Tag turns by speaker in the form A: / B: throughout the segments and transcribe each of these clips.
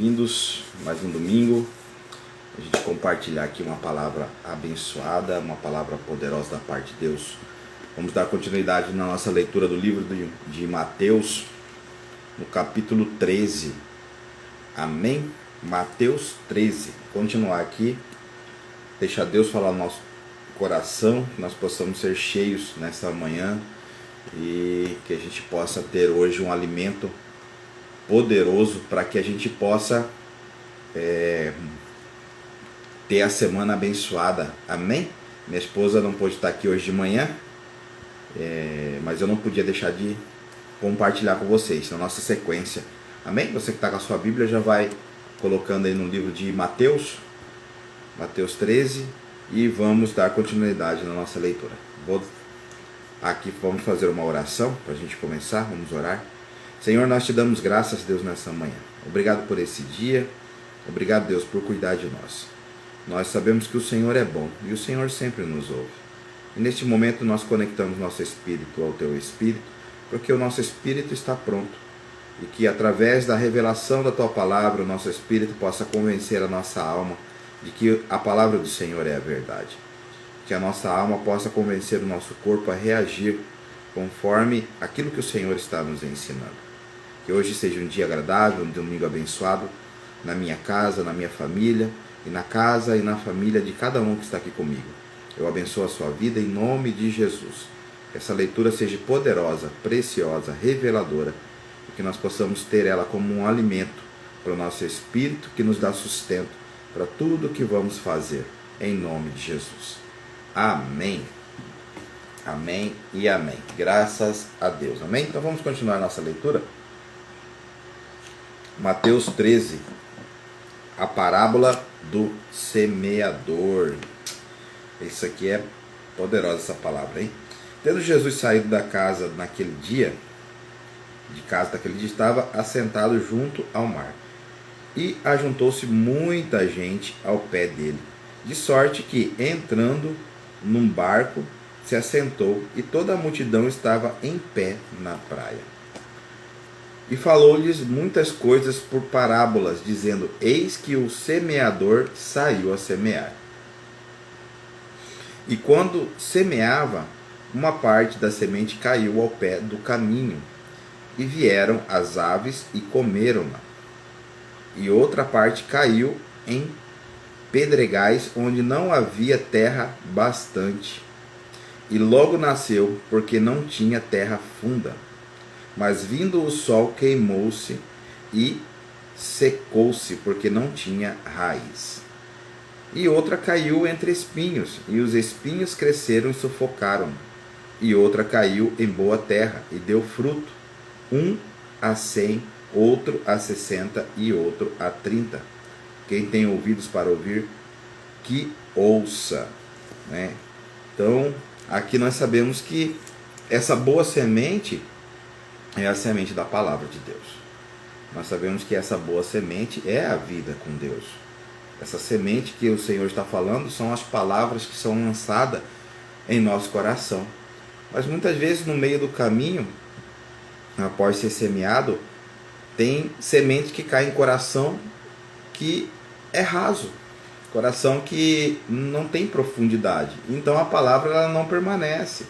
A: bem-vindos. Mais um domingo, a gente compartilhar aqui uma palavra abençoada, uma palavra poderosa da parte de Deus. Vamos dar continuidade na nossa leitura do livro de Mateus, no capítulo 13. Amém? Mateus 13. Continuar aqui, deixar Deus falar no nosso coração, que nós possamos ser cheios nessa manhã e que a gente possa ter hoje um alimento poderoso para que a gente possa ter a semana abençoada. Amém? Minha esposa não pôde estar aqui hoje de manhã, mas eu não podia deixar de compartilhar com vocês na nossa sequência. Amém? Você que está com a sua Bíblia já vai colocando aí no livro de Mateus 13, e vamos dar continuidade na nossa leitura. Vamos fazer uma oração para a gente começar. Vamos orar. Senhor, nós te damos graças, Deus, nessa manhã. Obrigado por esse dia. Obrigado, Deus, por cuidar de nós. Nós sabemos que o Senhor é bom e o Senhor sempre nos ouve. E neste momento nós conectamos nosso espírito ao teu espírito, porque o nosso espírito está pronto. E que através da revelação da tua palavra, o nosso espírito possa convencer a nossa alma de que a palavra do Senhor é a verdade. Que a nossa alma possa convencer o nosso corpo a reagir conforme aquilo que o Senhor está nos ensinando. Que hoje seja um dia agradável, um domingo abençoado, na minha casa, na minha família, e na casa e na família de cada um que está aqui comigo. Eu abençoo a sua vida em nome de Jesus. Que essa leitura seja poderosa, preciosa, reveladora, e que nós possamos ter ela como um alimento para o nosso espírito, que nos dá sustento para tudo o que vamos fazer, em nome de Jesus. Amém. Amém e amém. Graças a Deus. Amém? Então vamos continuar a nossa leitura. Mateus 13. A parábola do semeador. Isso aqui é poderosa, essa palavra, hein? Tendo Jesus saído da casa naquele dia, estava assentado junto ao mar. E ajuntou-se muita gente ao pé dele, de sorte que, entrando num barco, se assentou, e toda a multidão estava em pé na praia. E falou-lhes muitas coisas por parábolas, dizendo: Eis que o semeador saiu a semear. E quando semeava, uma parte da semente caiu ao pé do caminho, e vieram as aves e comeram-na. E outra parte caiu em pedregais, onde não havia terra bastante. E logo nasceu, porque não tinha terra funda. Mas vindo o sol, queimou-se e secou-se, porque não tinha raiz. E outra caiu entre espinhos, e os espinhos cresceram e sufocaram. E outra caiu em boa terra, e deu fruto, 100, outro 60 e outro 30. Quem tem ouvidos para ouvir, que ouça, né? Então, aqui nós sabemos que essa boa semente é a semente da palavra de Deus. Nós sabemos que essa boa semente é a vida com Deus. Essa semente que o Senhor está falando são as palavras que são lançadas em nosso coração. Mas muitas vezes no meio do caminho, após ser semeado, tem semente que cai em coração que é raso, coração que não tem profundidade. Então a palavra ela não permanece.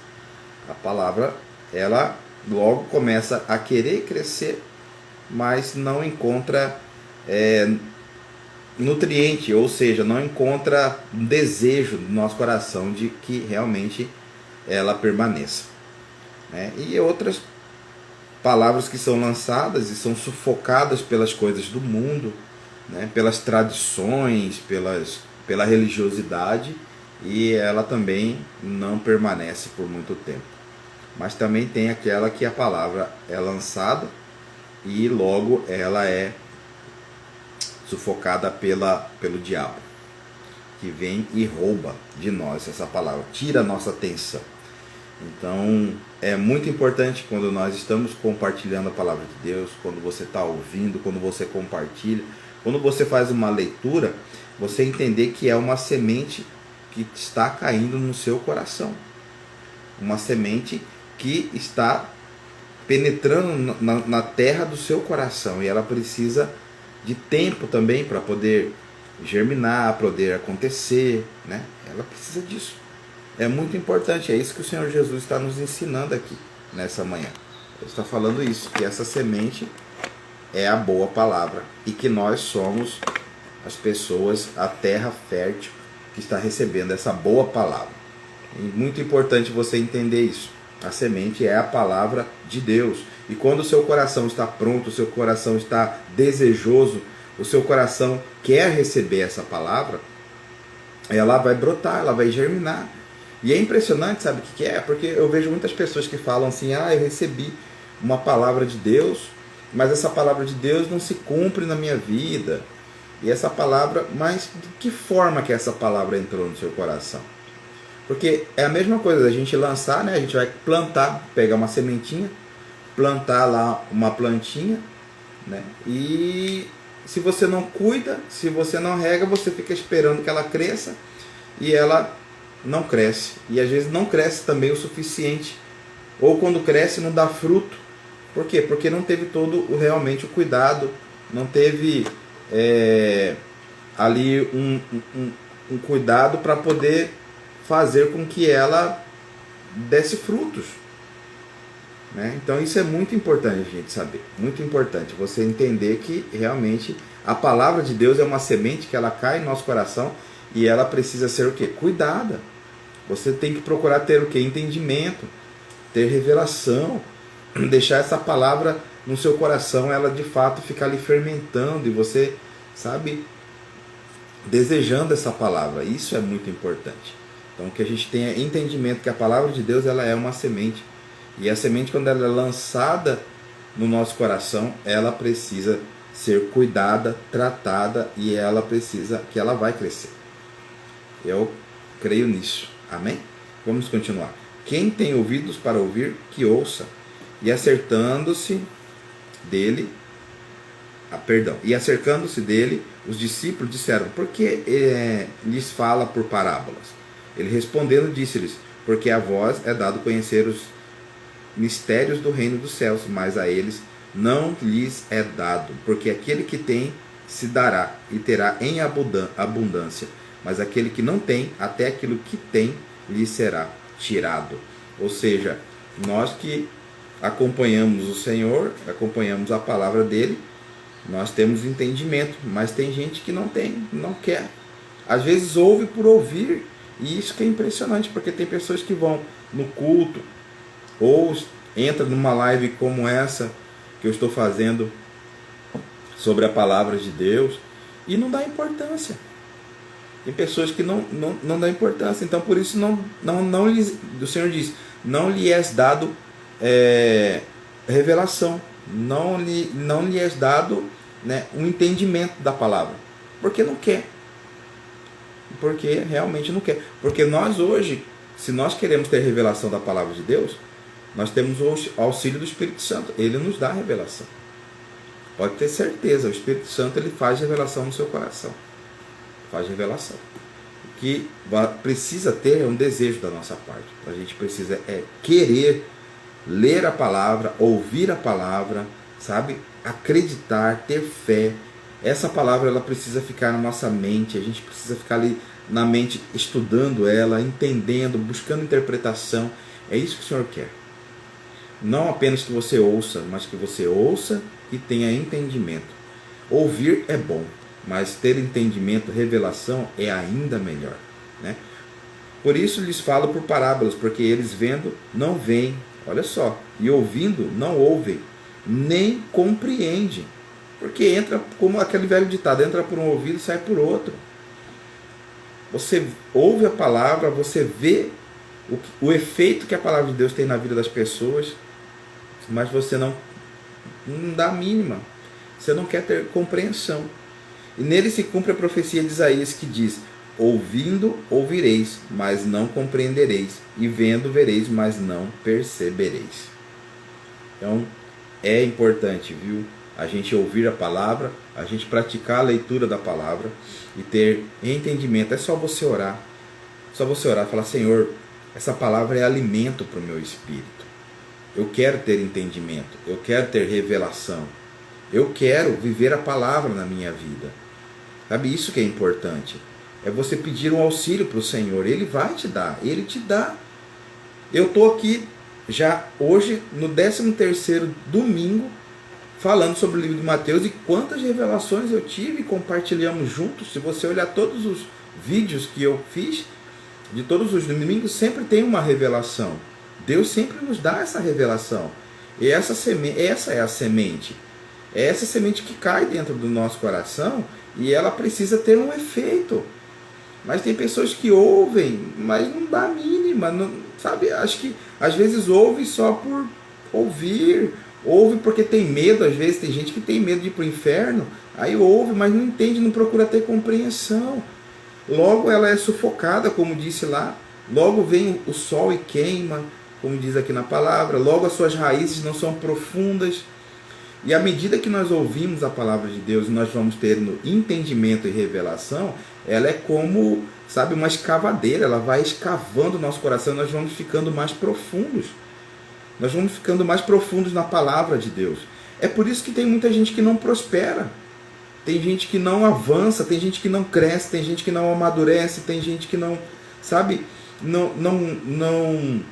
A: A palavra ela logo começa a querer crescer, mas não encontra nutriente, ou seja, não encontra desejo no nosso coração de que realmente ela permaneça, né? E outras palavras que são lançadas e são sufocadas pelas coisas do mundo, né? Pelas tradições, pela religiosidade, e ela também não permanece por muito tempo. Mas também tem aquela que a palavra é lançada e logo ela é sufocada pelo diabo, que vem e rouba de nós essa palavra, tira a nossa atenção. Então é muito importante quando nós estamos compartilhando a palavra de Deus, quando você está ouvindo, quando você compartilha, quando você faz uma leitura, você entender que é uma semente que está caindo no seu coração, uma semente que está penetrando na terra do seu coração, e ela precisa de tempo também para poder germinar, poder acontecer, né? Ela precisa disso. É muito importante, é isso que o Senhor Jesus está nos ensinando aqui nessa manhã. Ele está falando isso, que essa semente é a boa palavra e que nós somos as pessoas, a terra fértil que está recebendo essa boa palavra. É muito importante você entender isso. A semente é a palavra de Deus. E quando o seu coração está pronto, o seu coração está desejoso, o seu coração quer receber essa palavra, ela vai brotar, ela vai germinar. E é impressionante, sabe o que é? Porque eu vejo muitas pessoas que falam assim, eu recebi uma palavra de Deus, mas essa palavra de Deus não se cumpre na minha vida. E essa palavra, mas de que forma que essa palavra entrou no seu coração? Porque é a mesma coisa da gente lançar, né? A gente vai plantar, pegar uma sementinha, plantar lá uma plantinha, né? E se você não cuida, se você não rega, você fica esperando que ela cresça e ela não cresce. E às vezes não cresce também o suficiente. Ou quando cresce não dá fruto. Por quê? Porque não teve todo realmente o cuidado, não teve ali um cuidado para poder fazer com que ela desse frutos, né? Então isso é muito importante a gente saber, muito importante você entender que realmente a palavra de Deus é uma semente que ela cai no nosso coração e ela precisa ser o quê? Cuidada. Você tem que procurar ter o quê? Entendimento, ter revelação, deixar essa palavra no seu coração, ela de fato ficar ali fermentando e você, sabe, desejando essa palavra. Isso é muito importante. Então que a gente tenha entendimento que a palavra de Deus ela é uma semente. E a semente, quando ela é lançada no nosso coração, ela precisa ser cuidada, tratada e ela precisa que ela vai crescer. Eu creio nisso. Amém? Vamos continuar. Quem tem ouvidos para ouvir, que ouça. E acercando-se dele, os discípulos disseram: por que lhes fala por parábolas? Ele respondendo disse-lhes: porque a vós é dado conhecer os mistérios do reino dos céus, mas a eles não lhes é dado, porque aquele que tem se dará e terá em abundância, mas aquele que não tem, até aquilo que tem lhe será tirado. Ou seja, nós que acompanhamos o Senhor, acompanhamos a palavra dele, nós temos entendimento, mas tem gente que não tem, não quer. Às vezes ouve por ouvir, e isso que é impressionante, porque tem pessoas que vão no culto, ou entra numa live como essa que eu estou fazendo sobre a palavra de Deus, e não dá importância. Tem pessoas que não dão importância, então por isso o Senhor diz, não lhe és dado revelação, não lhe és dado, né, um entendimento da palavra, porque não quer, porque realmente não quer, porque nós hoje, se nós queremos ter revelação da palavra de Deus, nós temos o auxílio do Espírito Santo, ele nos dá a revelação, pode ter certeza, o Espírito Santo ele faz revelação no seu coração, faz revelação. O que precisa ter é um desejo da nossa parte, a gente precisa querer ler a palavra, ouvir a palavra, sabe? Acreditar, ter fé. Essa palavra ela precisa ficar na nossa mente, a gente precisa ficar ali na mente estudando ela, entendendo, buscando interpretação. É isso que o Senhor quer. Não apenas que você ouça, mas que você ouça e tenha entendimento. Ouvir é bom, mas ter entendimento, revelação é ainda melhor, né? Por isso lhes falo por parábolas, porque eles vendo não veem, olha só, e ouvindo não ouvem, nem compreendem, porque entra como aquele velho ditado, entra por um ouvido e sai por outro. Você ouve a palavra, você vê o efeito que a palavra de Deus tem na vida das pessoas, mas você não dá a mínima, você não quer ter compreensão. E nele se cumpre a profecia de Isaías que diz: ouvindo ouvireis, mas não compreendereis, e vendo vereis, mas não percebereis. Então é importante, viu, a gente ouvir a palavra, a gente praticar a leitura da palavra e ter entendimento. É só você orar, falar: Senhor, essa palavra é alimento para o meu espírito, eu quero ter entendimento, eu quero ter revelação, Eu quero viver a palavra na minha vida. Sabe, isso que é importante. É você pedir um auxílio para o Senhor. Ele vai te dar. Ele te dá. Eu estou aqui já hoje no 13º domingo falando sobre o livro de Mateus, e quantas revelações eu tive e compartilhamos juntos. Se você olhar todos os vídeos que eu fiz, de todos os domingos, sempre tem uma revelação. Deus sempre nos dá essa revelação. E essa é a semente. É essa semente que cai dentro do nosso coração e ela precisa ter um efeito. Mas tem pessoas que ouvem, mas não dá a mínima. Não, sabe? Acho que às vezes ouve só por ouvir. Ouve porque tem medo, às vezes tem gente que tem medo de ir para o inferno. Aí ouve, mas não entende, não procura ter compreensão. Logo ela é sufocada, como disse lá. Logo vem o sol e queima, como diz aqui na palavra. Logo as suas raízes não são profundas. E à medida que nós ouvimos a palavra de Deus e nós vamos tendo entendimento e revelação, ela é como, sabe, uma escavadeira. Ela vai escavando o nosso coração e nós vamos ficando mais profundos. Nós vamos ficando mais profundos na palavra de Deus. É por isso que tem muita gente que não prospera. Tem gente que não avança, tem gente que não cresce, tem gente que não amadurece, tem gente que não, sabe, não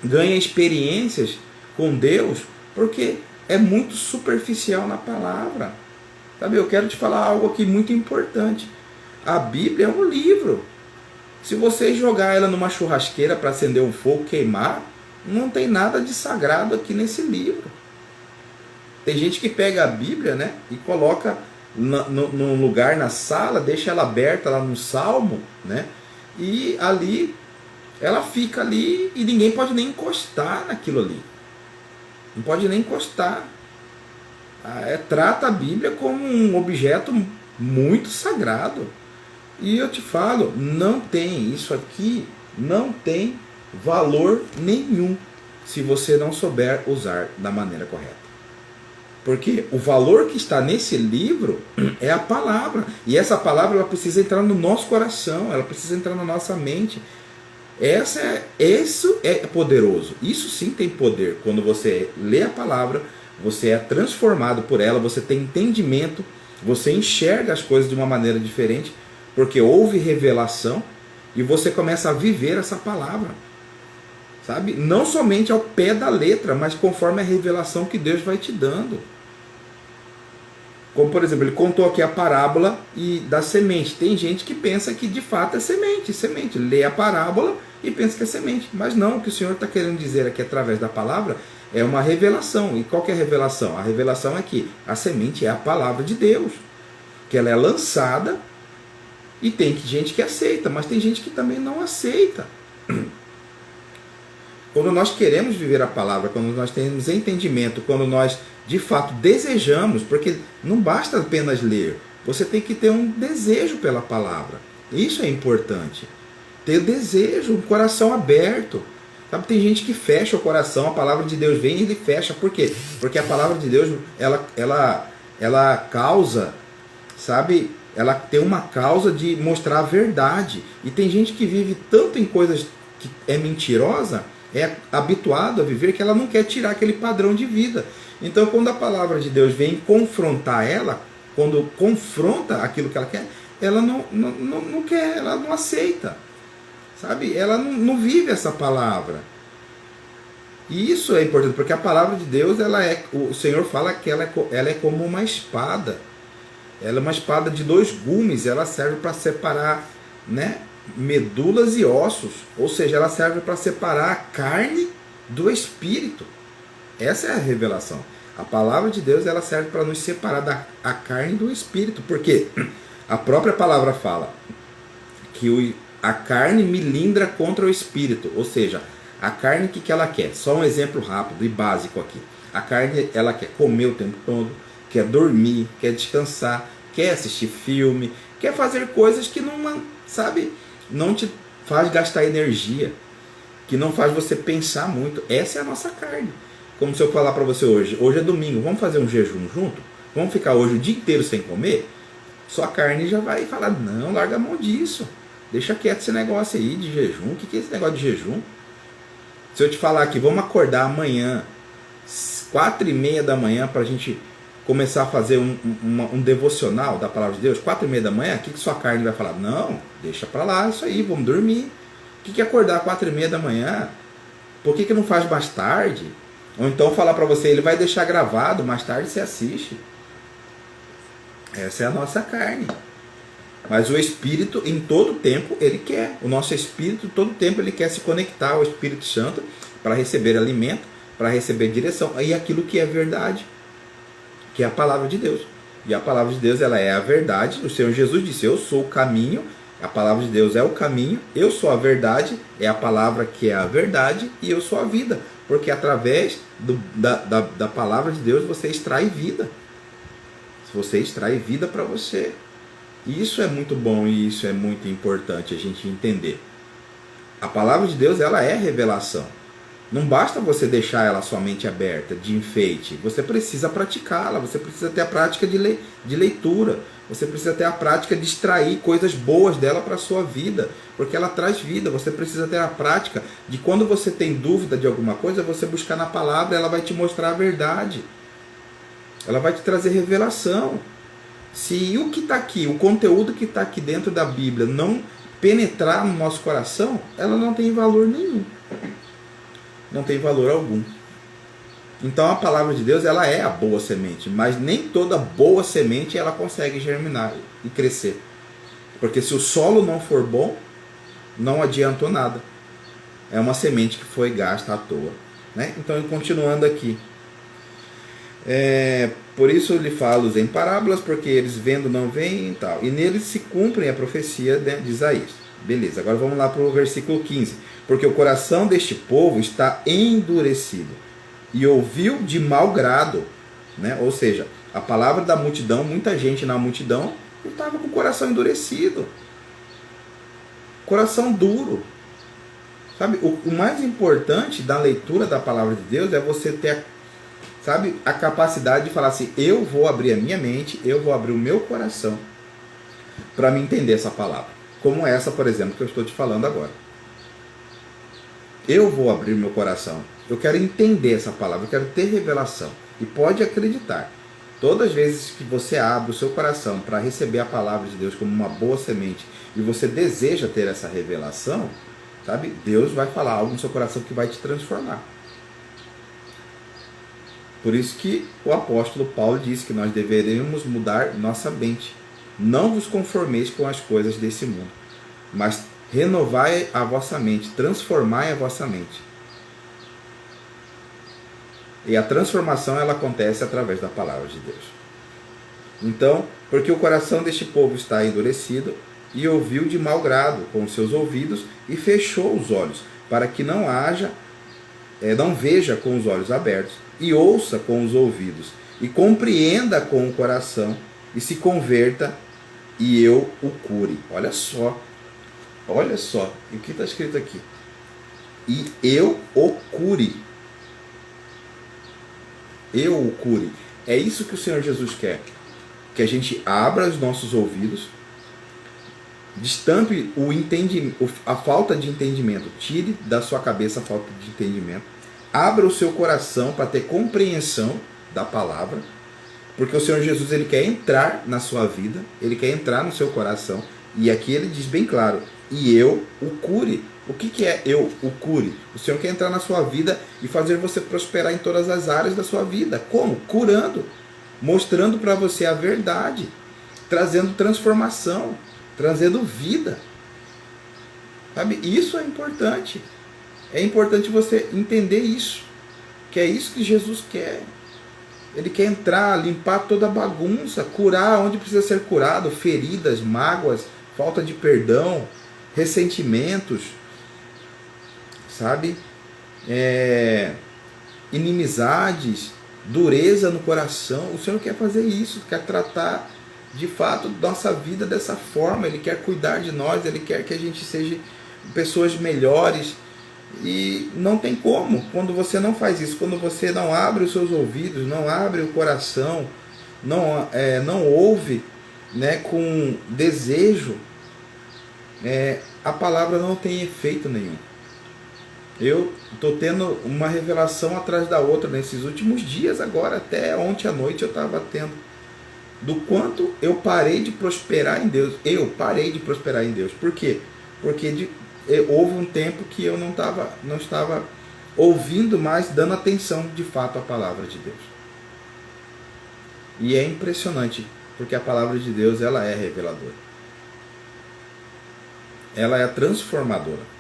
A: ganha experiências com Deus, porque é muito superficial na palavra. Sabe, eu quero te falar algo aqui muito importante. A Bíblia é um livro. Se você jogar ela numa churrasqueira para acender um fogo, queimar, não tem nada de sagrado aqui nesse livro. Tem gente que pega a Bíblia, né, e coloca num lugar na sala, deixa ela aberta lá no Salmo, né, e ali ela fica ali e ninguém pode nem encostar naquilo ali. Não pode nem encostar. Trata a Bíblia como um objeto muito sagrado. E eu te falo, não tem isso aqui, não tem valor nenhum se você não souber usar da maneira correta. Porque o valor que está nesse livro é a palavra. E essa palavra ela precisa entrar no nosso coração, ela precisa entrar na nossa mente. Isso é poderoso. Isso sim tem poder. Quando você lê a palavra, você é transformado por ela, você tem entendimento, você enxerga as coisas de uma maneira diferente, porque houve revelação e você começa a viver essa palavra. Sabe? Não somente ao pé da letra, mas conforme a revelação que Deus vai te dando. Como, por exemplo, ele contou aqui a parábola da semente. Tem gente que pensa que de fato é semente. Lê a parábola e pensa que é semente. Mas não, o que o Senhor está querendo dizer aqui através da palavra é uma revelação. E qual que é a revelação? A revelação é que a semente é a palavra de Deus. Que ela é lançada e tem gente que aceita, mas tem gente que também não aceita. Quando nós queremos viver a palavra, quando nós temos entendimento, quando nós de fato desejamos, porque não basta apenas ler, você tem que ter um desejo pela palavra. Isso é importante. Ter desejo, um coração aberto. Sabe, tem gente que fecha o coração, a palavra de Deus vem e ele fecha. Por quê? Porque a palavra de Deus, ela causa, sabe, ela tem uma causa de mostrar a verdade. E tem gente que vive tanto em coisas que é mentirosa, é habituado a viver, que ela não quer tirar aquele padrão de vida. Então, quando a palavra de Deus vem confrontar ela, quando confronta aquilo que ela quer, ela não quer, ela não aceita. Sabe? Ela não vive essa palavra. E isso é importante, porque a palavra de Deus, o Senhor fala que ela é como uma espada. Ela é uma espada de 2 gumes, ela serve para separar, né, medulas e ossos, ou seja, ela serve para separar a carne do espírito. Essa é a revelação. A palavra de Deus ela serve para nos separar a carne do espírito, porque a própria palavra fala que a carne milindra contra o espírito, ou seja, a carne que ela quer. Só um exemplo rápido e básico aqui. A carne ela quer comer o tempo todo, quer dormir, quer descansar, quer assistir filme, quer fazer coisas que não te faz gastar energia, que não faz você pensar muito. Essa é a nossa carne. Como se eu falar para você hoje é domingo, vamos fazer um jejum junto? Vamos ficar hoje o dia inteiro sem comer? Sua carne já vai falar, não, larga a mão disso. Deixa quieto esse negócio aí de jejum. O que é esse negócio de jejum? Se eu te falar aqui, vamos acordar amanhã, 4h30 da manhã, para a gente começar a fazer um devocional da palavra de Deus, 4h30 da manhã, o que sua carne vai falar? Não, deixa pra lá isso aí, vamos dormir. O que é acordar 4h30 da manhã? Por que não faz mais tarde? Ou então falar para você, ele vai deixar gravado, mais tarde você assiste. Essa é a nossa carne. Mas o Espírito, em todo tempo, ele quer. O nosso Espírito, todo tempo, ele quer se conectar ao Espírito Santo para receber alimento, para receber direção. E aquilo que é verdade, que é a palavra de Deus. E a palavra de Deus, ela é a verdade. O Senhor Jesus disse, eu sou o caminho. A palavra de Deus é o caminho. Eu sou a verdade. É a palavra que é a verdade. E eu sou a vida. Porque através da palavra de Deus, você extrai vida. Você extrai vida para você. E isso é muito bom e isso é muito importante a gente entender. A palavra de Deus, ela é revelação. Não basta você deixar ela somente aberta, de enfeite. Você precisa praticá-la, você precisa ter a prática de leitura. Você precisa ter a prática de extrair coisas boas dela para a sua vida, porque ela traz vida. Você precisa ter a prática de quando você tem dúvida de alguma coisa, você buscar na palavra, ela vai te mostrar a verdade. Ela vai te trazer revelação. Se o que está aqui, o conteúdo que está aqui dentro da Bíblia não penetrar no nosso coração, ela não tem valor nenhum. Não tem valor algum. Então a palavra de Deus, ela é a boa semente, mas nem toda boa semente ela consegue germinar e crescer. Porque se o solo não for bom, não adiantou nada. É uma semente que foi gasta à toa, né? Então, continuando aqui. Por isso lhe falo em parábolas, porque eles vendo não veem e tal. E neles se cumprem a profecia de Isaías. Beleza, agora vamos lá para o versículo 15. Porque o coração deste povo está endurecido, e ouviu de mau grado, né? Ou seja, a palavra da multidão, muita gente na multidão estava com o coração endurecido. Coração duro. Sabe, o mais importante da leitura da palavra de Deus é você ter a capacidade de falar assim, eu vou abrir a minha mente, eu vou abrir o meu coração para me entender essa palavra. Como essa, por exemplo, que eu estou te falando agora. Eu vou abrir o meu coração. Eu quero entender essa palavra, eu quero ter revelação. E pode acreditar, todas as vezes que você abre o seu coração para receber a palavra de Deus como uma boa semente, e você deseja ter essa revelação, sabe? Deus vai falar algo no seu coração que vai te transformar. Por isso que o apóstolo Paulo disse que nós deveremos mudar nossa mente. Não vos conformeis com as coisas desse mundo, mas renovai a vossa mente, transformai a vossa mente. E a transformação ela acontece através da palavra de Deus. Então, porque o coração deste povo está endurecido, e ouviu de mau grado com os seus ouvidos, e fechou os olhos, para que não veja com os olhos abertos, e ouça com os ouvidos, e compreenda com o coração, e se converta, e eu o cure. Olha só, e o que está escrito aqui? E eu o cure. Eu o cure. É isso que o Senhor Jesus quer. Que a gente abra os nossos ouvidos, destampe a falta de entendimento, tire da sua cabeça a falta de entendimento, abra o seu coração para ter compreensão da palavra, porque o Senhor Jesus ele quer entrar na sua vida, ele quer entrar no seu coração, e aqui ele diz bem claro, e eu o cure. O que é eu o cure? O Senhor quer entrar na sua vida e fazer você prosperar em todas as áreas da sua vida. Como? Curando, mostrando para você a verdade, trazendo transformação, trazendo vida. Sabe? Isso é importante. É importante você entender isso, que é isso que Jesus quer. Ele quer entrar, limpar toda a bagunça, curar onde precisa ser curado, feridas, mágoas, falta de perdão, ressentimentos, sabe? Inimizades, dureza no coração. O Senhor quer fazer isso, quer tratar de fato nossa vida dessa forma. Ele quer cuidar de nós, Ele quer que a gente seja pessoas melhores. E não tem como, quando você não faz isso, quando você não abre os seus ouvidos, não abre o coração, não ouve, né, com desejo, a palavra não tem efeito nenhum. Eu estou tendo uma revelação atrás da outra nesses últimos dias agora, até ontem à noite eu estava tendo, do quanto eu parei de prosperar em Deus. Eu parei de prosperar em Deus. Por quê? Porque houve um tempo que eu não estava ouvindo mais, dando atenção de fato à palavra de Deus. E é impressionante, porque a palavra de Deus, ela é reveladora. Ela é transformadora.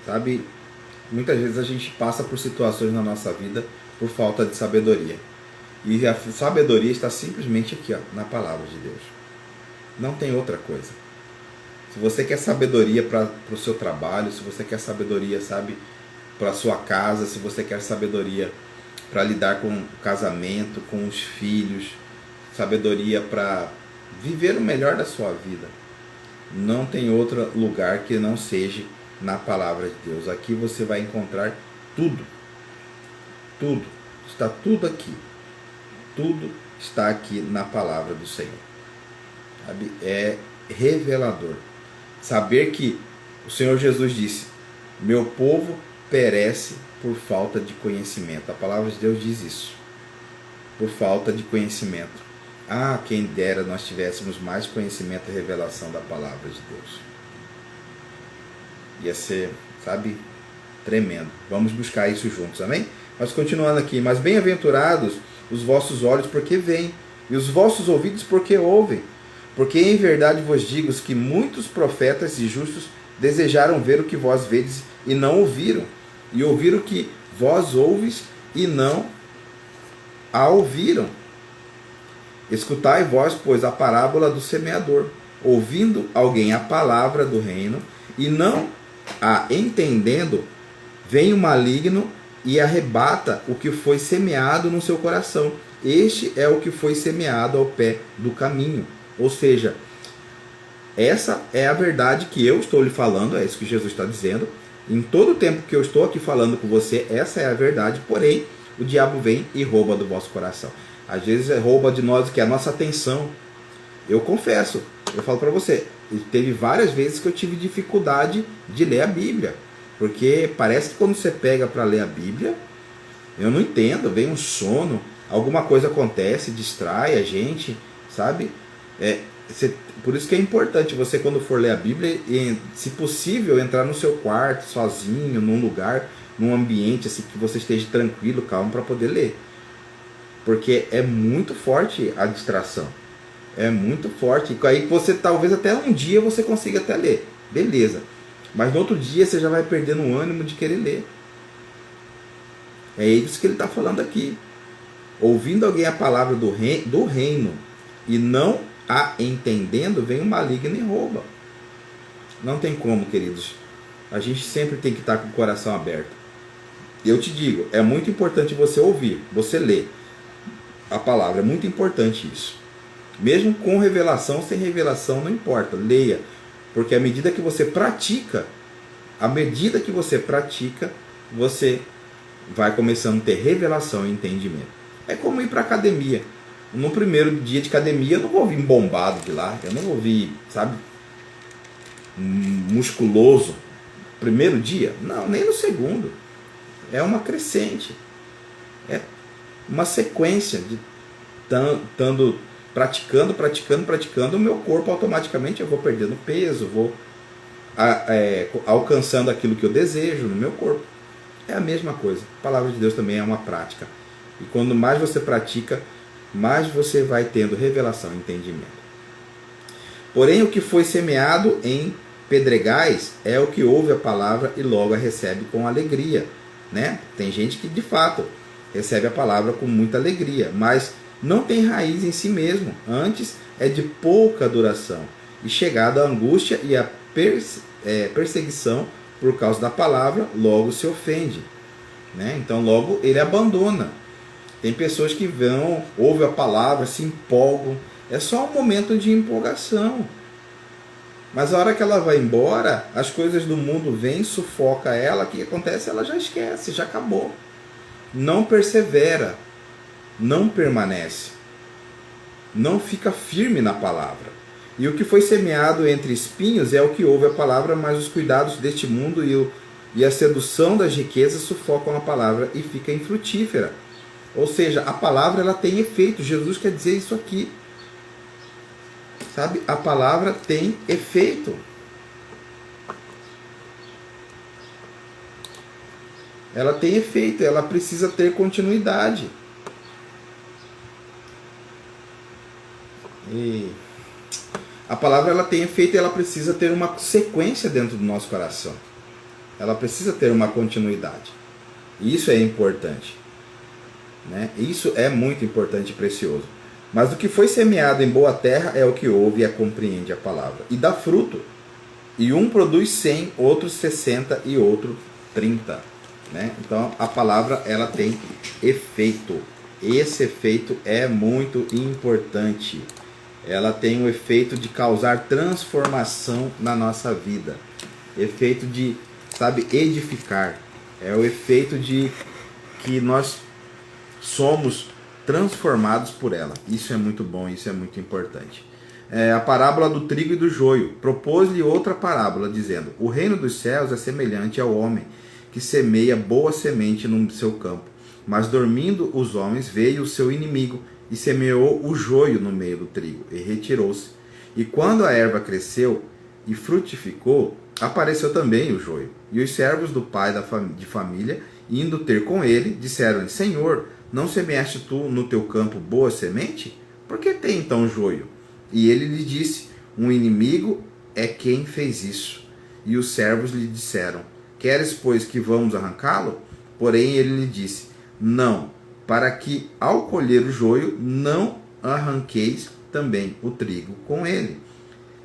A: Sabe, muitas vezes a gente passa por situações na nossa vida por falta de sabedoria. E a sabedoria está simplesmente aqui, ó, na palavra de Deus. Não tem outra coisa. Se você quer sabedoria para o seu trabalho, se você quer sabedoria, sabe, para a sua casa, se você quer sabedoria para lidar com o casamento, com os filhos, sabedoria para viver o melhor da sua vida, não tem outro lugar que não seja na palavra de Deus. Aqui você vai encontrar tudo. Tudo. Está tudo aqui. Tudo está aqui na palavra do Senhor. Sabe? É revelador. Saber que o Senhor Jesus disse: meu povo perece por falta de conhecimento. A palavra de Deus diz isso. Por falta de conhecimento. Ah, quem dera nós tivéssemos mais conhecimento e revelação da palavra de Deus. Ia ser, sabe, tremendo. Vamos buscar isso juntos, amém? Mas continuando aqui: mas bem-aventurados os vossos olhos porque veem, e os vossos ouvidos porque ouvem. Porque em verdade vos digo que muitos profetas e justos desejaram ver o que vós vedes e não ouviram, e ouviram o que vós ouves e não a ouviram. Escutai vós, pois, a parábola do semeador. Ouvindo alguém a palavra do reino e não a entendendo, vem o maligno e arrebata o que foi semeado no seu coração. Este é o que foi semeado ao pé do caminho. Ou seja, essa é a verdade que eu estou lhe falando, é isso que Jesus está dizendo. Em todo o tempo que eu estou aqui falando com você, essa é a verdade, porém, o diabo vem e rouba do vosso coração. Às vezes rouba de nós o que é a nossa atenção. Eu confesso, eu falo para você, teve várias vezes que eu tive dificuldade de ler a Bíblia. Porque parece que quando você pega para ler a Bíblia, eu não entendo, vem um sono, alguma coisa acontece, distrai a gente, sabe? Por isso que é importante você, quando for ler a Bíblia, se possível, entrar no seu quarto, sozinho, num lugar, num ambiente assim, que você esteja tranquilo, calmo, para poder ler. Porque é muito forte a distração. É muito forte. E aí você, talvez até um dia você consiga até ler. Beleza. Mas no outro dia você já vai perdendo o ânimo de querer ler. É isso que ele está falando aqui. Ouvindo alguém a palavra do reino e não a entendendo, vem o maligno e rouba. Não tem como, queridos. A gente sempre tem que estar com o coração aberto. Eu te digo, é muito importante você ouvir, você ler a palavra. É muito importante isso. Mesmo com revelação, sem revelação, não importa. Leia. Porque à medida que você pratica, você vai começando a ter revelação e entendimento. É como ir para academia. No primeiro dia de academia, eu não vou vir bombado de lá. Eu não vou vir, sabe, musculoso. Primeiro dia? Não, nem no segundo. É uma crescente. É uma sequência de estando praticando, o meu corpo automaticamente eu vou perdendo peso, vou alcançando aquilo que eu desejo no meu corpo. É a mesma coisa. A palavra de Deus também é uma prática. E quando mais você pratica, mais você vai tendo revelação e entendimento. Porém, o que foi semeado em pedregais é o que ouve a palavra e logo a recebe com alegria, né? Tem gente que de fato recebe a palavra com muita alegria, mas não tem raiz em si mesmo, antes é de pouca duração, e chegada a angústia e a perseguição por causa da palavra, logo se ofende, né? Então logo ele abandona. Tem pessoas que vão, ouvem a palavra, se empolgam, é só um momento de empolgação, mas a hora que ela vai embora, as coisas do mundo vêm, sufoca ela, o que acontece? Ela já esquece, já acabou, não persevera, não permanece, não fica firme na palavra. E o que foi semeado entre espinhos é o que ouve a palavra, mas os cuidados deste mundo e a sedução das riquezas sufocam a palavra e fica infrutífera. Ou seja, a palavra ela tem efeito. Jesus quer dizer isso aqui. Sabe? A palavra tem efeito. Ela tem efeito, ela precisa ter continuidade. E a palavra ela tem efeito e ela precisa ter uma sequência dentro do nosso coração. Ela precisa ter uma continuidade. E isso é importante. Né? Isso é muito importante e precioso. Mas o que foi semeado em boa terra é o que ouve e compreende a palavra. E dá fruto. E um produz 100, outro 60 e outro 30. Né? Então a palavra ela tem efeito. Esse efeito é muito importante. Ela tem o efeito de causar transformação na nossa vida. Efeito de, sabe, edificar. É o efeito de que nós somos transformados por ela. Isso é muito bom, isso é muito importante. A parábola do trigo e do joio. Propôs-lhe outra parábola, dizendo: o reino dos céus é semelhante ao homem que semeia boa semente no seu campo. Mas dormindo os homens, veio o seu inimigo e semeou o joio no meio do trigo, e retirou-se. E quando a erva cresceu e frutificou, apareceu também o joio. E os servos do pai de família, indo ter com ele, disseram-lhe: Senhor, não semeaste tu no teu campo boa semente? Por que tem então joio? E ele lhe disse: um inimigo é quem fez isso. E os servos lhe disseram: queres, pois, que vamos arrancá-lo? Porém ele lhe disse: não, para que ao colher o joio não arranqueis também o trigo com ele.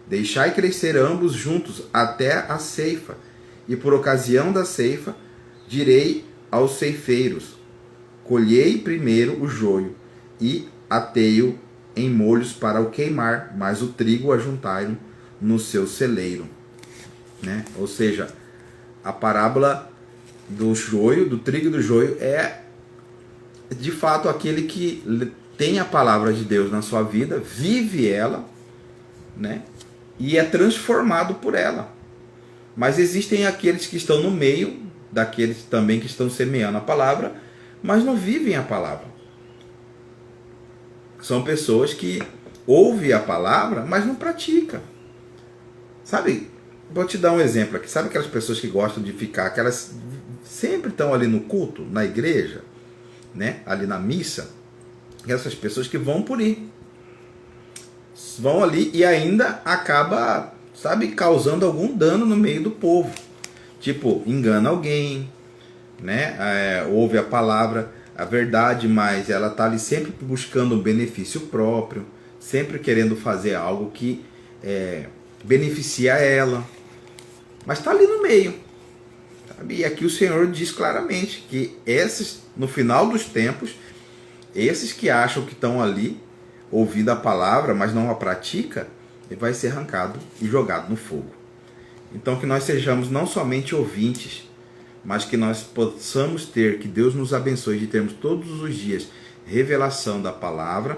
A: Deixai crescer ambos juntos até a ceifa, e por ocasião da ceifa direi aos ceifeiros: colhei primeiro o joio e atei-o em molhos para o queimar, mas o trigo ajuntai-o no seu celeiro. Né? Ou seja, a parábola do joio, do trigo e do joio, é de fato aquele que tem a palavra de Deus na sua vida, vive ela, né? E é transformado por ela. Mas existem aqueles que estão no meio, daqueles também que estão semeando a palavra, mas não vivem a palavra. São pessoas que ouvem a palavra, mas não praticam. Sabe, vou te dar um exemplo aqui. Sabe aquelas pessoas que gostam de ficar, que elas sempre estão ali no culto, na igreja, né? Ali na missa? Essas pessoas que vão por ir. Vão ali e ainda acaba, sabe, causando algum dano no meio do povo. Tipo, engana alguém, né? Ouve a palavra, a verdade, mas ela está ali sempre buscando um benefício próprio, sempre querendo fazer algo que beneficia ela, mas está ali no meio, sabe? E aqui o Senhor diz claramente que esses, no final dos tempos, esses que acham que estão ali ouvindo a palavra, mas não a pratica, ele vai ser arrancado e jogado no fogo. Então que nós sejamos não somente ouvintes, mas que nós possamos ter, que Deus nos abençoe de termos todos os dias revelação da palavra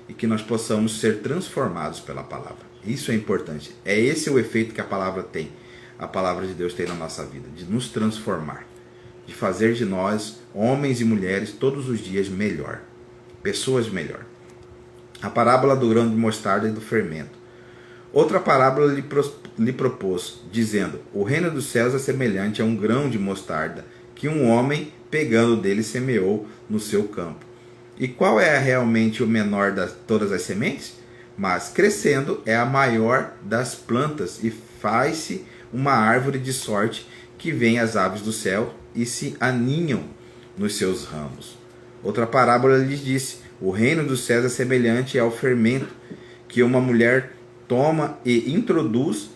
A: e que nós possamos ser transformados pela palavra. Isso é importante. É esse o efeito que a palavra tem. A palavra de Deus tem na nossa vida, de nos transformar, de fazer de nós, homens e mulheres, todos os dias melhor, pessoas melhor. A parábola do grão de mostarda e do fermento. Outra parábola lhe propôs, dizendo: o reino dos céus é semelhante a um grão de mostarda, que um homem, pegando dele, semeou no seu campo. E qual é realmente o menor de todas as sementes? Mas, crescendo, é a maior das plantas, e faz-se uma árvore de sorte que vem as aves do céu e se aninham nos seus ramos. Outra parábola lhes disse: o reino dos céus é semelhante ao fermento, que uma mulher toma e introduz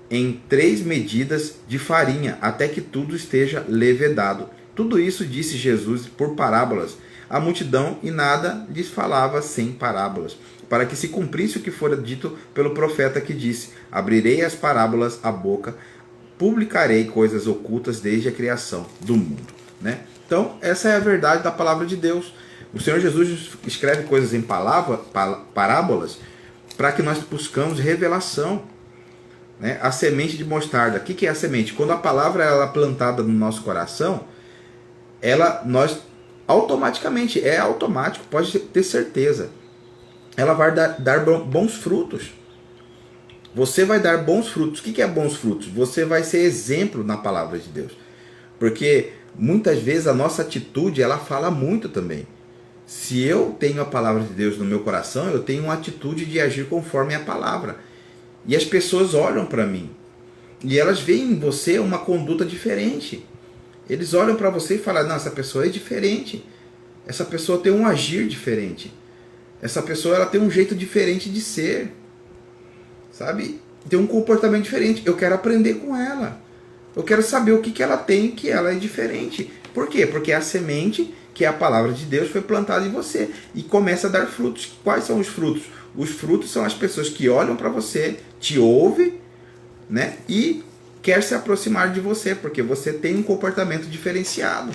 A: em 3 medidas de farinha, até que tudo esteja levedado. Tudo isso disse Jesus por parábolas à multidão, e nada lhes falava sem parábolas, para que se cumprisse o que fora dito pelo profeta, que disse: abrirei as parábolas a boca, publicarei coisas ocultas desde a criação do mundo. Né? Então, essa é a verdade da palavra de Deus. O Senhor Jesus escreve coisas em parábolas para que nós buscamos revelação. né? A semente de mostarda. O que é a semente? Quando a palavra ela é plantada no nosso coração, nós automaticamente, é automático, pode ter certeza, ela vai dar bons frutos. Você vai dar bons frutos. O que é bons frutos? Você vai ser exemplo na palavra de Deus. Porque muitas vezes a nossa atitude, ela fala muito também. Se eu tenho a palavra de Deus no meu coração, eu tenho uma atitude de agir conforme a palavra. E as pessoas olham para mim. E elas veem em você uma conduta diferente. Eles olham para você e falam, não, essa pessoa é diferente. Essa pessoa tem um agir diferente. Essa pessoa ela tem um jeito diferente de ser. Sabe? Tem um comportamento diferente. Eu quero aprender com ela. Eu quero saber o que ela tem, que ela é diferente. Por quê? Porque a semente, que é a palavra de Deus, foi plantada em você. E começa a dar frutos. Quais são os frutos? Os frutos são as pessoas que olham para você, te ouvem, né? E quer se aproximar de você, porque você tem um comportamento diferenciado.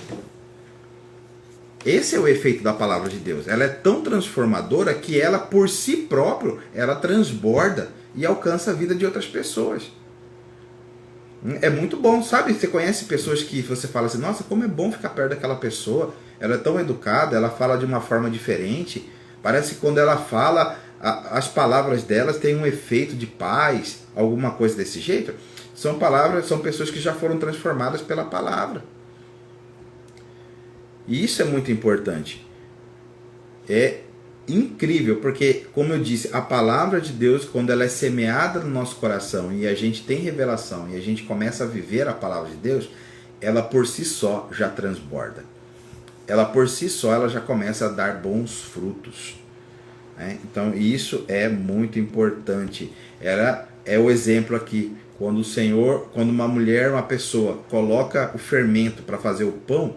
A: Esse é o efeito da palavra de Deus. Ela é tão transformadora que ela, por si própria, ela transborda e alcança a vida de outras pessoas. É muito bom, sabe? Você conhece pessoas que você fala assim, nossa, como é bom ficar perto daquela pessoa. Ela é tão educada, ela fala de uma forma diferente. Parece que quando ela fala, as palavras delas têm um efeito de paz, alguma coisa desse jeito. São pessoas que já foram transformadas pela palavra. E isso é muito importante. É incrível, porque, como eu disse, a palavra de Deus, quando ela é semeada no nosso coração e a gente tem revelação e a gente começa a viver a palavra de Deus, ela por si só já transborda. Ela por si só ela já começa a dar bons frutos. Né? Então isso é muito importante. É o exemplo aqui. Quando uma mulher, uma pessoa coloca o fermento para fazer o pão,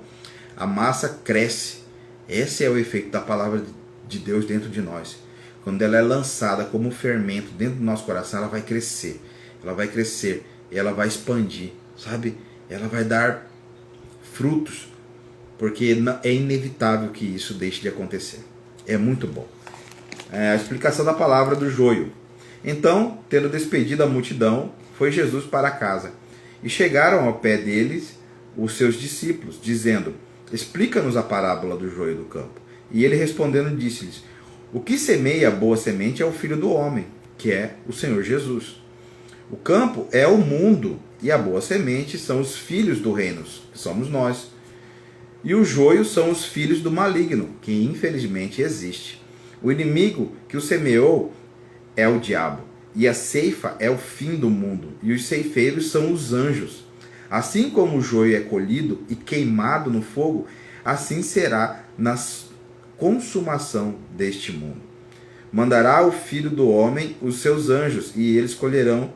A: a massa cresce. Esse é o efeito da palavra de Deus dentro de nós. Quando ela é lançada como fermento dentro do nosso coração, ela vai crescer. Ela vai crescer e ela vai expandir, sabe? Ela vai dar frutos, porque é inevitável que isso deixe de acontecer. É muito bom. A explicação da palavra do joio. Então, tendo despedido a multidão, foi Jesus para casa. E chegaram ao pé deles os seus discípulos, dizendo, explica-nos a parábola do joio do campo. E ele respondendo disse-lhes, o que semeia a boa semente é o Filho do Homem, que é o Senhor Jesus. O campo é o mundo, e a boa semente são os filhos do reino, que somos nós. E o joio são os filhos do maligno, que infelizmente existe. O inimigo que o semeou é o diabo, e a ceifa é o fim do mundo, e os ceifeiros são os anjos. Assim como o joio é colhido e queimado no fogo, assim será na consumação deste mundo. Mandará o Filho do Homem os seus anjos, e eles colherão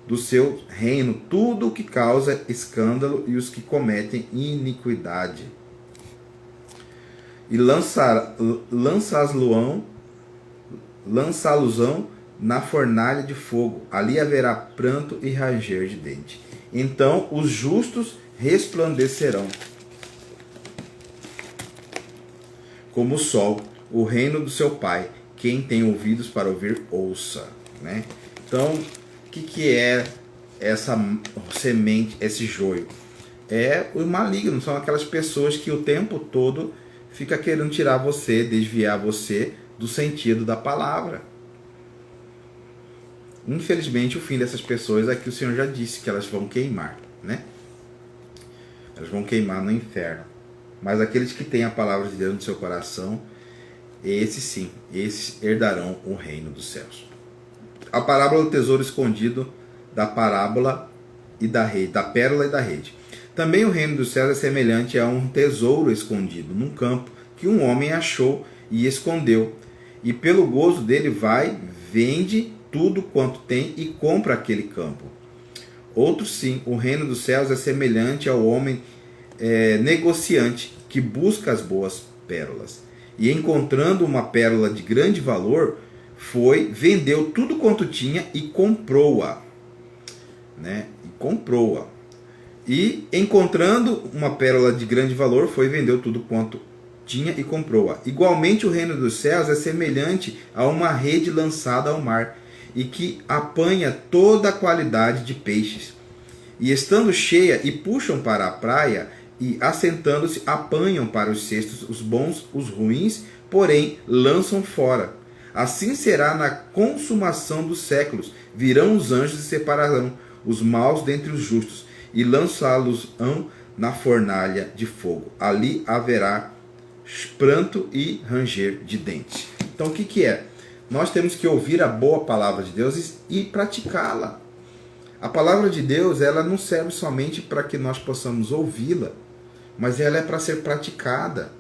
A: do seu reino tudo o que causa escândalo e os que cometem iniquidade. E lançá-los-ão na fornalha de fogo. Ali haverá pranto e ranger de dente. Então os justos resplandecerão como o sol, o reino do seu Pai. Quem tem ouvidos para ouvir, ouça. Né? Então, o que é essa semente, esse joio? É o maligno, são aquelas pessoas que o tempo todo fica querendo tirar você, desviar você do sentido da palavra. Infelizmente, o fim dessas pessoas é que o Senhor já disse que elas vão queimar, né? Elas vão queimar no inferno. Mas aqueles que têm a palavra de Deus no seu coração, esses sim, esses herdarão o reino dos céus. A parábola do tesouro escondido, da parábola e da rede, da pérola e da rede. Também o reino dos céus é semelhante a um tesouro escondido num campo que um homem achou e escondeu. E pelo gozo dele vai, vende tudo quanto tem e compra aquele campo. Outro sim, o reino dos céus é semelhante ao homem negociante que busca as boas pérolas. E encontrando uma pérola de grande valor, vendeu tudo quanto tinha e comprou-a. Né? E encontrando uma pérola de grande valor, vendeu tudo quanto tinha e comprou-a. Igualmente o reino dos céus é semelhante a uma rede lançada ao mar, e que apanha toda a qualidade de peixes. E estando cheia, e puxam para a praia, e assentando-se, apanham para os cestos os bons, os ruins, porém lançam fora. Assim será na consumação dos séculos. Virão os anjos e separarão os maus dentre os justos, e lançá-los-ão na fornalha de fogo. Ali haverá pranto e ranger de dentes. Então o que é? Nós temos que ouvir a boa palavra de Deus e praticá-la. A palavra de Deus, ela não serve somente para que nós possamos ouvi-la, mas ela é para ser praticada.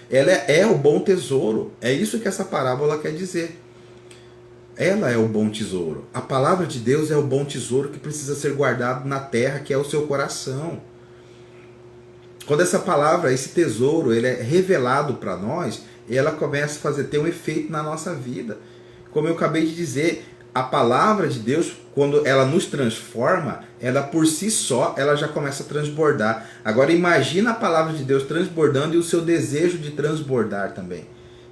A: Ela é o bom tesouro. É isso que essa parábola quer dizer. Ela é o bom tesouro. A palavra de Deus é o bom tesouro que precisa ser guardado na terra, que é o seu coração. Quando essa palavra, esse tesouro, ele é revelado para nós, ela começa a ter um efeito na nossa vida. Como eu acabei de dizer, a palavra de Deus, quando ela nos transforma, ela por si só, ela já começa a transbordar. Agora imagina a palavra de Deus transbordando e o seu desejo de transbordar também.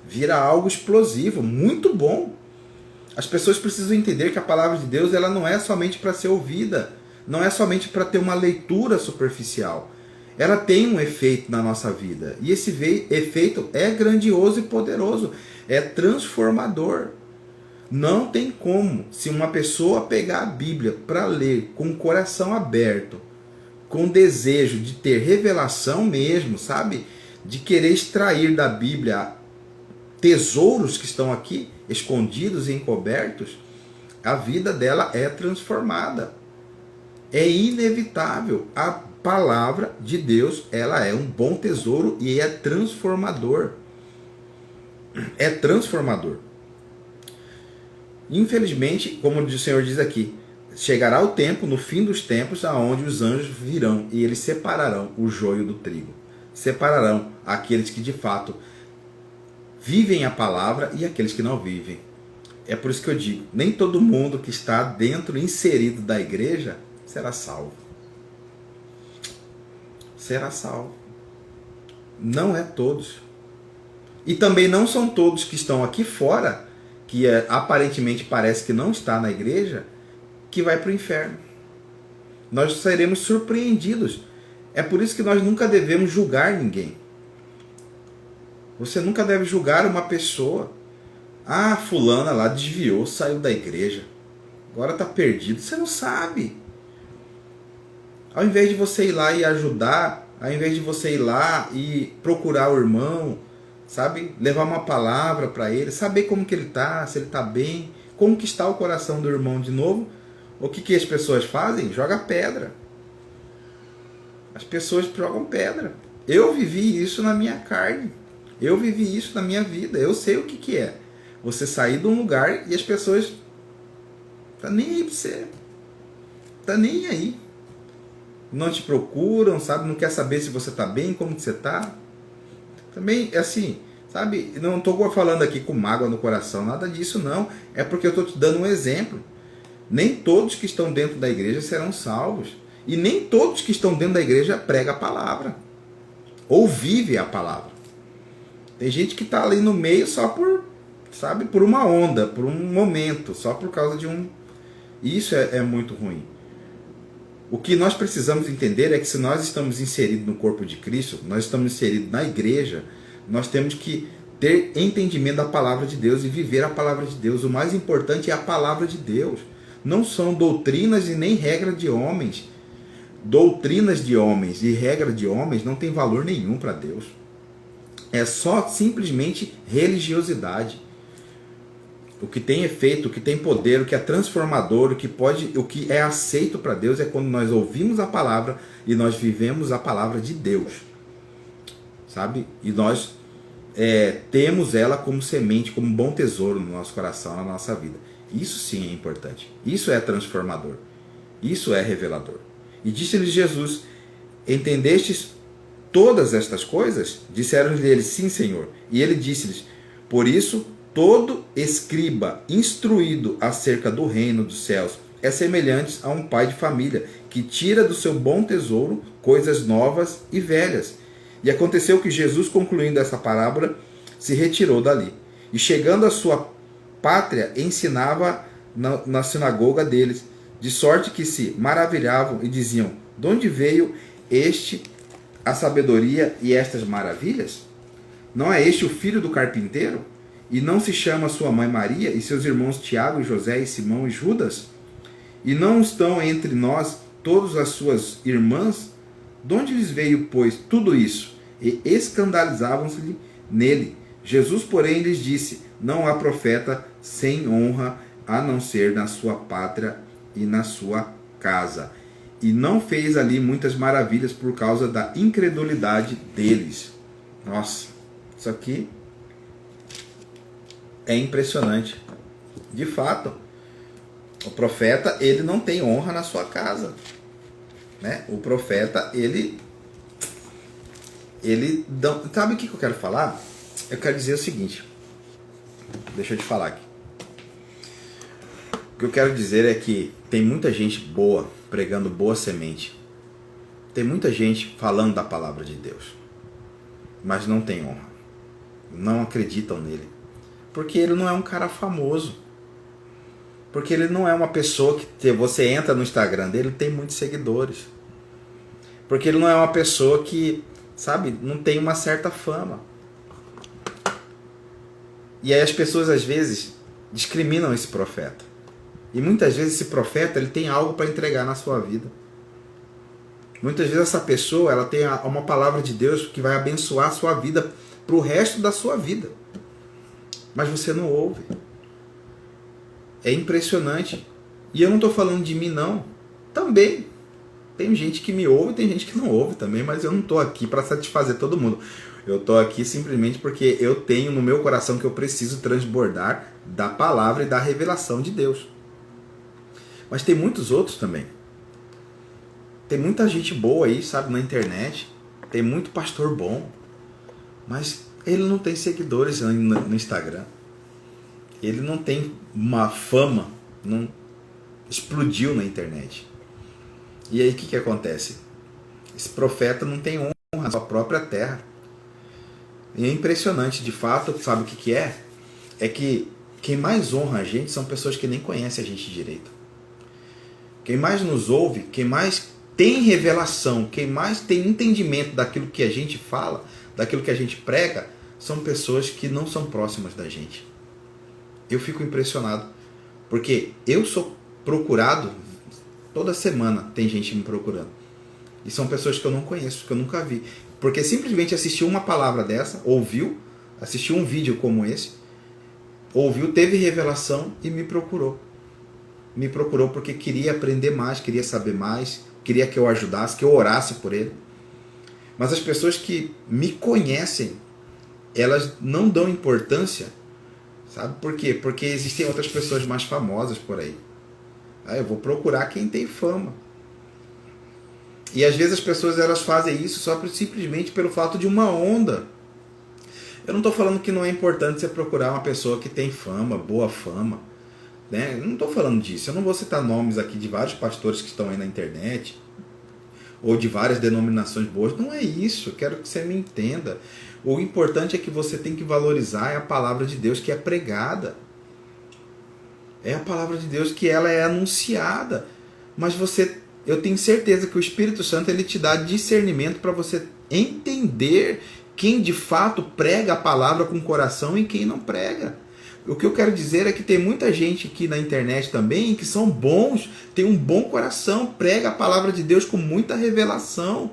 A: Vira algo explosivo, muito bom. As pessoas precisam entender que a palavra de Deus, ela não é somente para ser ouvida, não é somente para ter uma leitura superficial. Ela tem um efeito na nossa vida. E esse efeito é grandioso e poderoso, é transformador. Não tem como, se uma pessoa pegar a Bíblia para ler com o coração aberto, com desejo de ter revelação mesmo, sabe? De querer extrair da Bíblia tesouros que estão aqui, escondidos e encobertos, a vida dela é transformada. É inevitável. A palavra de Deus, ela é um bom tesouro e é transformador. É transformador. Infelizmente, como o Senhor diz aqui, chegará o tempo, no fim dos tempos, aonde os anjos virão e eles separarão o joio do trigo. Separarão aqueles que de fato vivem a palavra e aqueles que não vivem. É por isso que eu digo, nem todo mundo que está dentro, inserido da igreja, será salvo. Será salvo. Não é todos. E também não são todos que estão aqui fora, que aparentemente parece que não está na igreja, que vai para o inferno. Nós seremos surpreendidos. É por isso que nós nunca devemos julgar ninguém. Você nunca deve julgar uma pessoa. Ah, fulana lá desviou, saiu da igreja. Agora está perdido. Você não sabe. Ao invés de você ir lá e ajudar, ao invés de você ir lá e procurar o irmão, sabe? Levar uma palavra para ele, saber como que ele está, se ele está bem, conquistar o coração do irmão de novo. O que as pessoas fazem? Joga pedra. As pessoas jogam pedra. Eu vivi isso na minha carne. Eu vivi isso na minha vida. Eu sei o que é. Você sair de um lugar e as pessoas tá nem aí pra você. Tá nem aí. Não te procuram, sabe? Não quer saber se você tá bem, como que você tá. Também, assim, sabe? Não estou falando aqui com mágoa no coração, nada disso não. É porque eu estou te dando um exemplo. Nem todos que estão dentro da igreja serão salvos. E nem todos que estão dentro da igreja pregam a palavra. Ou vive a palavra. Tem gente que está ali no meio só por, sabe, por uma onda, por um momento, só por causa de um... Isso é muito ruim. O que nós precisamos entender é que se nós estamos inseridos no corpo de Cristo, nós estamos inseridos na igreja, nós temos que ter entendimento da palavra de Deus e viver a palavra de Deus. O mais importante é a palavra de Deus. Não são doutrinas e nem regra de homens. Doutrinas de homens e regra de homens não tem valor nenhum para Deus. É só simplesmente religiosidade. O que tem efeito, o que tem poder, o que é transformador, o que é aceito para Deus é quando nós ouvimos a palavra e nós vivemos a palavra de Deus. Sabe? E nós temos ela como semente, como bom tesouro no nosso coração, na nossa vida. Isso sim é importante. Isso é transformador. Isso é revelador. E disse-lhes Jesus: entendestes todas estas coisas? Disseram-lhe eles: sim, Senhor. E ele disse-lhes: por isso, todo escriba instruído acerca do reino dos céus é semelhante a um pai de família, que tira do seu bom tesouro coisas novas e velhas. E aconteceu que Jesus, concluindo essa parábola, se retirou dali. E chegando à sua pátria ensinava na sinagoga deles, de sorte que se maravilhavam e diziam: de onde veio a sabedoria e estas maravilhas? Não é este o filho do carpinteiro? E não se chama sua mãe Maria, e seus irmãos Tiago, e José, e Simão e Judas? E não estão entre nós todas as suas irmãs? De onde lhes veio, pois, tudo isso? E escandalizavam-se nele. Jesus, porém, lhes disse: não há profeta sem honra, a não ser na sua pátria e na sua casa. E não fez ali muitas maravilhas por causa da incredulidade deles. Nossa, isso aqui é impressionante. De fato, o profeta, ele não tem honra na sua casa, né? O profeta, ele sabe o que eu quero falar? Eu quero dizer o seguinte. Deixa eu te falar aqui. O que eu quero dizer é que tem muita gente boa pregando boa semente. Tem muita gente falando da palavra de Deus, mas não tem honra. Não acreditam nele. Porque ele não é um cara famoso. Porque ele não é uma pessoa que você entra no Instagram dele e tem muitos seguidores. Porque ele não é uma pessoa que, sabe, não tem uma certa fama. E aí as pessoas às vezes discriminam esse profeta. E muitas vezes esse profeta, ele tem algo para entregar na sua vida. Muitas vezes essa pessoa, ela tem uma palavra de Deus que vai abençoar a sua vida para o resto da sua vida. Mas você não ouve. É impressionante. E eu não estou falando de mim, não. Também. Tem gente que me ouve, tem gente que não ouve também, mas eu não estou aqui para satisfazer todo mundo. Eu estou aqui simplesmente porque eu tenho no meu coração que eu preciso transbordar da palavra e da revelação de Deus. Mas tem muitos outros também. Tem muita gente boa aí, sabe, na internet. Tem muito pastor bom. Mas ele não tem seguidores no Instagram. Ele não tem uma fama. Não explodiu na internet. E aí o que acontece? Esse profeta não tem honra na sua própria terra. E é impressionante, de fato, sabe o que é? É que quem mais honra a gente são pessoas que nem conhecem a gente direito. Quem mais nos ouve, quem mais tem revelação, quem mais tem entendimento daquilo que a gente fala, daquilo que a gente prega, são pessoas que não são próximas da gente. Eu fico impressionado, porque eu sou procurado, toda semana tem gente me procurando. E são pessoas que eu não conheço, que eu nunca vi. Porque simplesmente assistiu uma palavra dessa, ouviu, assistiu um vídeo como esse, ouviu, teve revelação e me procurou. Me procurou porque queria aprender mais, queria saber mais, queria que eu ajudasse, que eu orasse por ele. Mas as pessoas que me conhecem, elas não dão importância, sabe por quê? Porque existem outras pessoas mais famosas por aí. Eu vou procurar quem tem fama. E às vezes as pessoas elas fazem isso simplesmente pelo fato de uma onda. Eu não estou falando que não é importante você procurar uma pessoa que tem fama, boa fama. Né? Eu não estou falando disso. Eu não vou citar nomes aqui de vários pastores que estão aí na internet. Ou de várias denominações boas. Não é isso. Eu quero que você me entenda. O importante é que você tem que valorizar a palavra de Deus que é pregada. É a palavra de Deus que ela é anunciada. Mas eu tenho certeza que o Espírito Santo ele te dá discernimento para você entender quem de fato prega a palavra com o coração e quem não prega. O que eu quero dizer é que tem muita gente aqui na internet também que são bons, tem um bom coração, prega a palavra de Deus com muita revelação.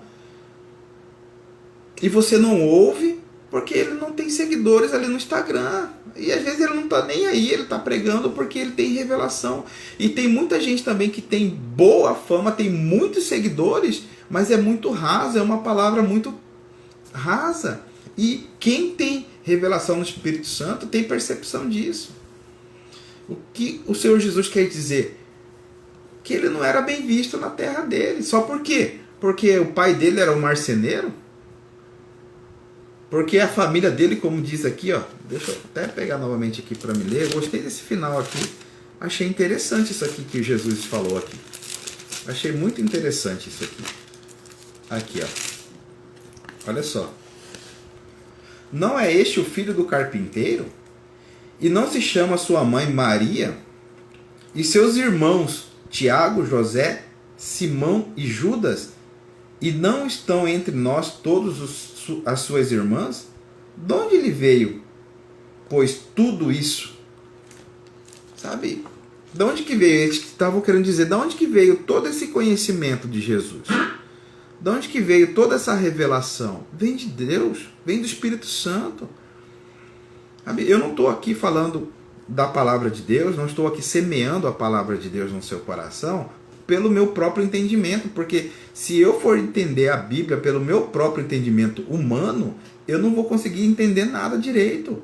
A: E você não ouve porque ele não tem seguidores ali no Instagram. E às vezes ele não está nem aí, ele está pregando porque ele tem revelação. E tem muita gente também que tem boa fama, tem muitos seguidores, mas é muito rasa, é uma palavra muito rasa. E quem tem revelação no Espírito Santo tem percepção disso. O que o Senhor Jesus quer dizer? Que ele não era bem visto na terra dele. Só por quê? Porque o pai dele era um marceneiro? Porque a família dele, como diz aqui, ó, deixa eu até pegar novamente aqui para me ler. Eu gostei desse final aqui. Achei interessante isso aqui que Jesus falou aqui. Achei muito interessante isso aqui. Aqui, ó. Olha só. Não é este o filho do carpinteiro? E não se chama sua mãe Maria? E seus irmãos Tiago, José, Simão e Judas? E não estão entre nós as suas irmãs? De onde lhe veio, pois, tudo isso? Sabe? De onde que veio? Eles estavam querendo dizer, de onde que veio todo esse conhecimento de Jesus? De onde que veio toda essa revelação? Vem de Deus, vem do Espírito Santo. Sabe? Eu não estou aqui falando da palavra de Deus, não estou aqui semeando a palavra de Deus no seu coração pelo meu próprio entendimento, porque se eu for entender a Bíblia pelo meu próprio entendimento humano, eu não vou conseguir entender nada direito.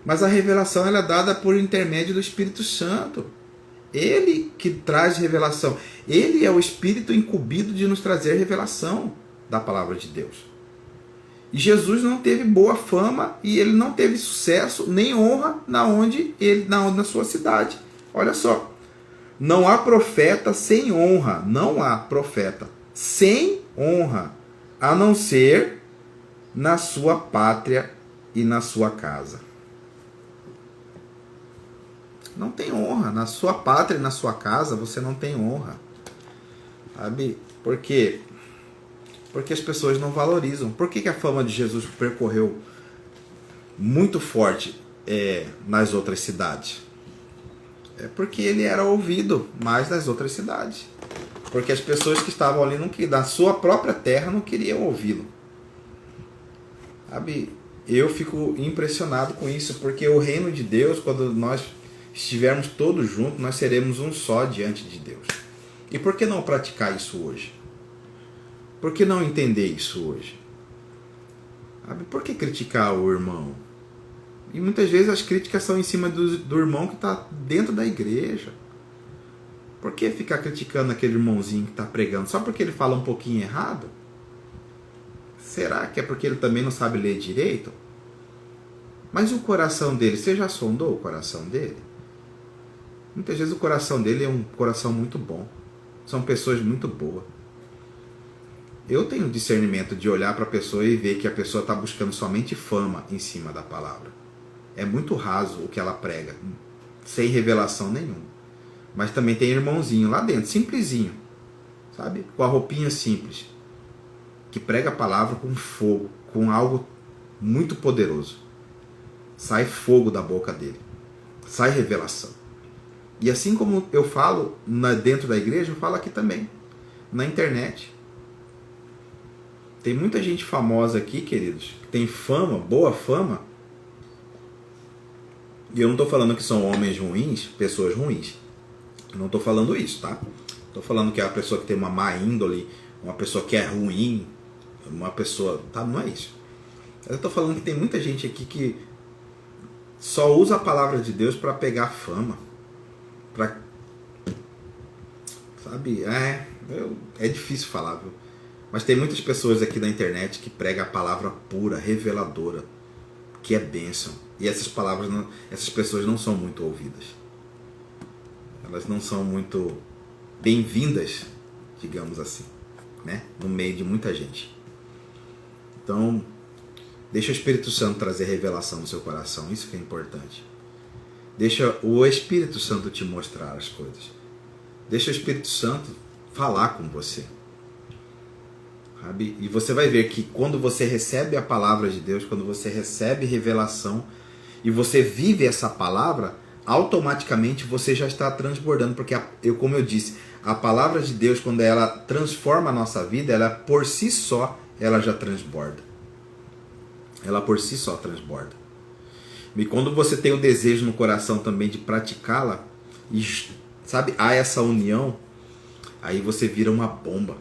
A: Mas a revelação ela é dada por intermédio do Espírito Santo. Ele que traz revelação. Ele é o Espírito incumbido de nos trazer revelação da palavra de Deus. E Jesus não teve boa fama e ele não teve sucesso nem honra na sua cidade. Olha só. Não há profeta sem honra. Não há profeta sem honra, a não ser na sua pátria e na sua casa. Não tem honra. Na sua pátria e na sua casa você não tem honra. Sabe? Por quê? Porque as pessoas não valorizam. Por que a fama de Jesus percorreu muito forte nas outras cidades? É porque ele era ouvido mais nas outras cidades. Porque as pessoas que estavam ali na sua própria terra não queriam ouvi-lo. Sabe? Eu fico impressionado com isso, porque o reino de Deus, quando nós estivermos todos juntos, nós seremos um só diante de Deus. E por que não praticar isso hoje? Por que não entender isso hoje? Sabe? Por que criticar o irmão? E muitas vezes as críticas são em cima do irmão que está dentro da igreja. Por que ficar criticando aquele irmãozinho que está pregando? Só porque ele fala um pouquinho errado? Será que é porque ele também não sabe ler direito? Mas o coração dele, você já sondou o coração dele? Muitas vezes o coração dele é um coração muito bom. São pessoas muito boas. Eu tenho discernimento de olhar para a pessoa e ver que a pessoa está buscando somente fama em cima da palavra. É muito raso o que ela prega, sem revelação nenhuma. Mas também tem irmãozinho lá dentro, simplesinho, sabe? Com a roupinha simples, que prega a palavra com fogo, com algo muito poderoso. Sai fogo da boca dele, sai revelação. E assim como eu falo dentro da igreja, eu falo aqui também, na internet. Tem muita gente famosa aqui, queridos, que tem fama, boa fama. E eu não estou falando que são homens ruins, pessoas ruins. Eu não estou falando isso, tá? Estou falando que é a pessoa que tem uma má índole, uma pessoa que é ruim, uma pessoa... Tá? Não é isso. Eu estou falando que tem muita gente aqui que só usa a palavra de Deus para pegar fama. Sabe? É difícil falar, viu? Mas tem muitas pessoas aqui na internet que pregam a palavra pura, reveladora, que é bênção. E essas pessoas não são muito ouvidas. Elas não são muito bem-vindas, digamos assim, né? No meio de muita gente. Então, deixa o Espírito Santo trazer revelação no seu coração. Isso que é importante. Deixa o Espírito Santo te mostrar as coisas. Deixa o Espírito Santo falar com você. Sabe? E você vai ver que quando você recebe a palavra de Deus, quando você recebe revelação e você vive essa palavra, automaticamente você já está transbordando, porque como eu disse, a palavra de Deus, quando ela transforma a nossa vida, ela por si só, ela já transborda. Ela por si só transborda. E quando você tem o desejo no coração também de praticá-la, e sabe, há essa união, aí você vira uma bomba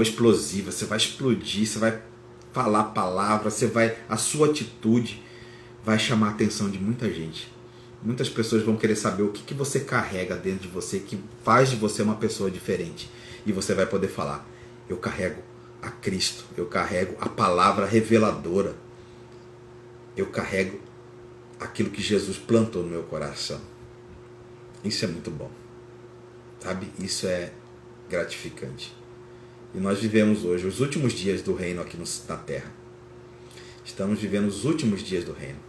A: explosiva. Você vai explodir, você vai falar a palavra, a sua atitude vai chamar a atenção de muita gente. Muitas pessoas vão querer saber o que você carrega dentro de você, que faz de você uma pessoa diferente. E você vai poder falar: eu carrego a Cristo, eu carrego a palavra reveladora, eu carrego aquilo que Jesus plantou no meu coração. Isso é muito bom, sabe? Isso é gratificante. E nós vivemos hoje os últimos dias do reino aqui na terra. Estamos vivendo os últimos dias do reino.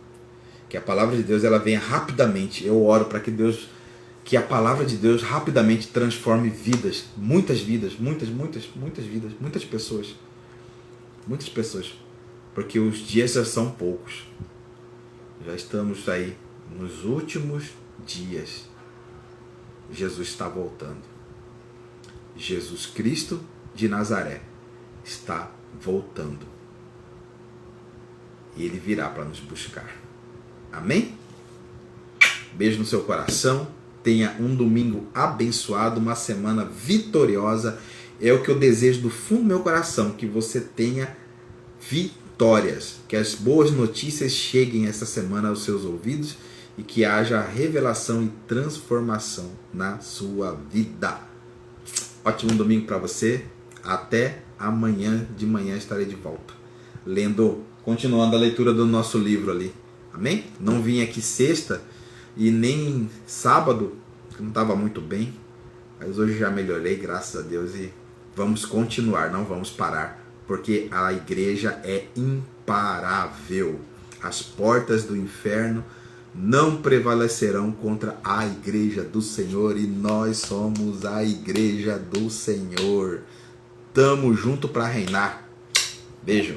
A: Que a palavra de Deus ela venha rapidamente. Eu oro para que Deus, que a palavra de Deus rapidamente transforme vidas, muitas vidas, muitas vidas, muitas pessoas. Muitas pessoas. Porque os dias já são poucos. Já estamos aí nos últimos dias. Jesus está voltando. Jesus Cristo de Nazaré está voltando. E Ele virá para nos buscar. Amém? Beijo no seu coração. Tenha um domingo abençoado, uma semana vitoriosa. É o que eu desejo do fundo do meu coração, que você tenha vitórias, que as boas notícias cheguem essa semana aos seus ouvidos e que haja revelação e transformação na sua vida. Ótimo domingo para você. Até amanhã de manhã estarei de volta, continuando a leitura do nosso livro ali. Amém? Não vim aqui sexta e nem sábado, que não estava muito bem, mas hoje já melhorei, graças a Deus, e vamos continuar, não vamos parar, porque a igreja é imparável. As portas do inferno não prevalecerão contra a igreja do Senhor, e nós somos a igreja do Senhor. Tamo junto para reinar. Beijo.